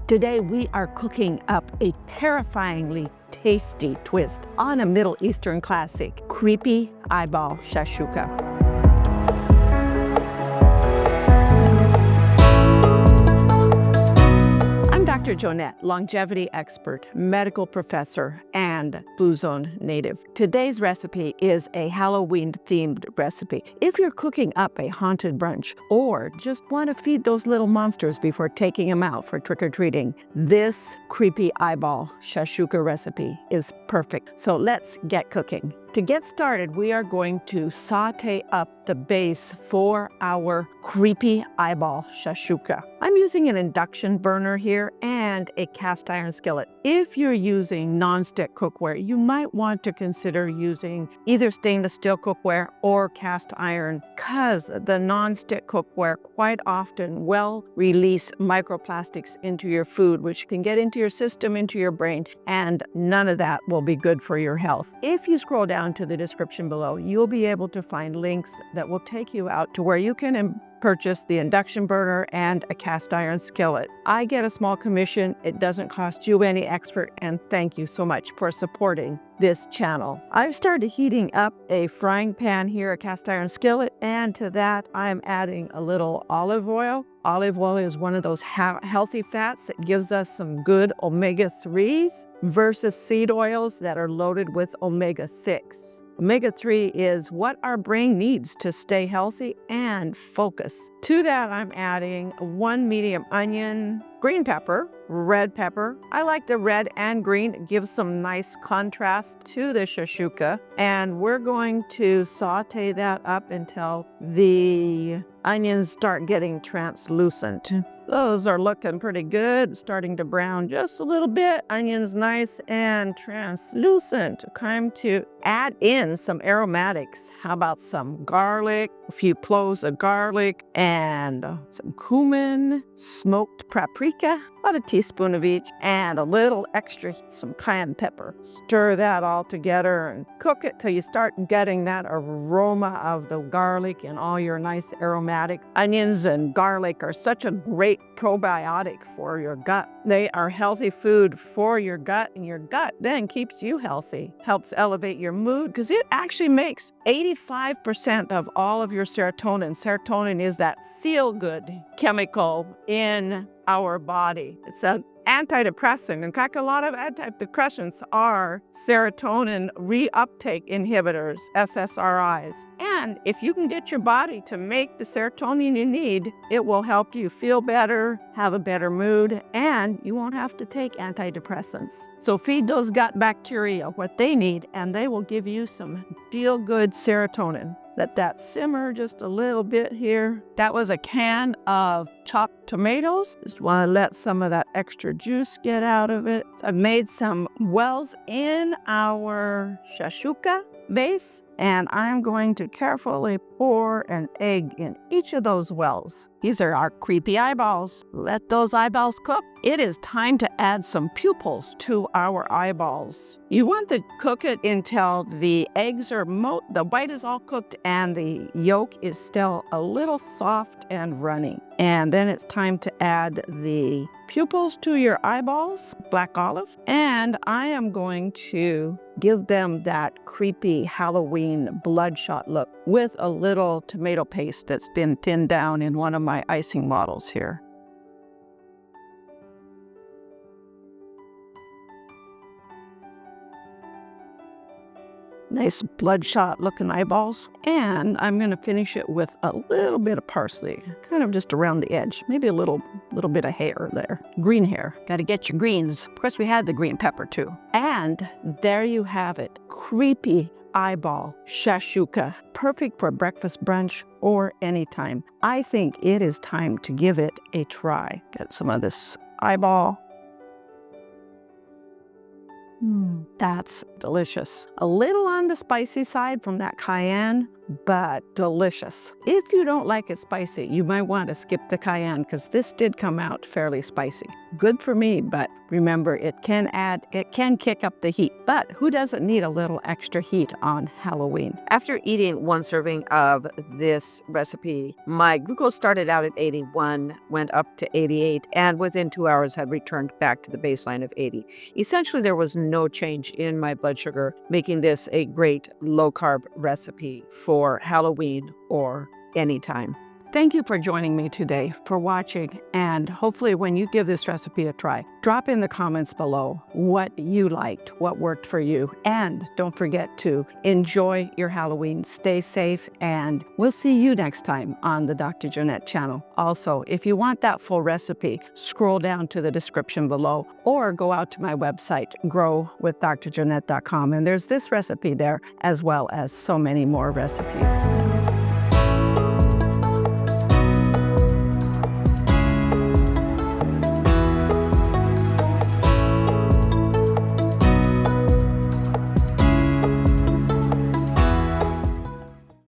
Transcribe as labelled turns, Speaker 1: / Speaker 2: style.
Speaker 1: Today we are cooking up a terrifyingly tasty twist on a Middle Eastern classic, Spooky Eyeball Shakshuka. I'm Dr. Joanette, longevity expert, medical professor, and Blue Zone native. Today's recipe is a Halloween-themed recipe. If you're cooking up a haunted brunch or just want to feed those little monsters before taking them out for trick-or-treating, this Spooky Eyeball Shakshuka recipe is perfect. So let's get cooking. To get started, we are going to sauté up the base for our Spooky Eyeball Shakshuka. I'm using an induction burner here and a cast iron skillet. If you're using non-stick cookware, you might want to consider using either stainless steel cookware or cast iron, because the non-stick cookware quite often will release microplastics into your food, which can get into your system, into your brain, and none of that will be good for your health. If you scroll down to the description below, you'll be able to find links that will take you out to where you can purchase the induction burner and a cast iron skillet. I get a small commission. It doesn't cost you any extra, and thank you so much for supporting this channel. I've started heating up a frying pan here, a cast iron skillet, and to that I'm adding a little olive oil. Olive oil is one of those healthy fats that gives us some good omega-3s versus seed oils that are loaded with omega-6. Omega-3 is what our brain needs to stay healthy and focus. To that, I'm adding 1 medium onion, green pepper, red pepper. I like the red and green. It gives some nice contrast to the shakshuka. And we're going to saute that up until the onions start getting translucent. Those are looking pretty good, starting to brown just a little bit. Onions nice and translucent. Time to add in some aromatics. How about some garlic, a few cloves of garlic, and some cumin, smoked paprika, about a teaspoon of each, and a little extra, some cayenne pepper. Stir that all together and cook it till you start getting that aroma of the garlic and all your nice aromatic. Onions and garlic are such a great probiotic for your gut. They are healthy food for your gut, and your gut then keeps you healthy. Helps elevate your mood because it actually makes 85% of all of your serotonin. Serotonin is that feel-good chemical in our body. It's an antidepressant. In fact, a lot of antidepressants are serotonin reuptake inhibitors, SSRIs. And if you can get your body to make the serotonin you need, it will help you feel better, have a better mood, and you won't have to take antidepressants. So feed those gut bacteria what they need, and they will give you some feel-good serotonin. Let that simmer just a little bit here. That was a can of chopped tomatoes. Just want to let some of that extra juice get out of it. So I've made some wells in our shakshuka base, and I'm going to carefully pour an egg in each of those wells. These are our creepy eyeballs. Let those eyeballs cook. It is time to add some pupils to our eyeballs. You want to cook it until the eggs are the white is all cooked and the yolk is still a little soft and runny. And then it's time to add the pupils to your eyeballs, black olives, and I am going to give them that creepy Halloween bloodshot look with a little tomato paste that's been thinned down in one of my icing models here. Nice bloodshot looking eyeballs. And I'm going to finish it with a little bit of parsley, kind of just around the edge, maybe a little bit of hair there. Green hair. Got to get your greens. Of course, we had the green pepper too. And there you have it. Spooky Eyeball Shakshuka. Perfect for breakfast, brunch, or anytime. I think it is time to give it a try. Get some of this eyeball. That's delicious. A little on the spicy side from that cayenne, but delicious. If you don't like it spicy, you might want to skip the cayenne because this did come out fairly spicy. Good for me, but remember, it can kick up the heat. But who doesn't need a little extra heat on Halloween? After eating one serving of this recipe, my glucose started out at 81, went up to 88, and within 2 hours had returned back to the baseline of 80. Essentially, there was no change in my blood sugar, making this a great low-carb recipe for Halloween or anytime. Thank you for joining me today, for watching, and hopefully when you give this recipe a try, drop in the comments below what you liked, what worked for you, and don't forget to enjoy your Halloween, stay safe, and we'll see you next time on the Dr. Joanette channel. Also, if you want that full recipe, scroll down to the description below or go out to my website, growwithdrjoanette.com, and there's this recipe there as well as so many more recipes.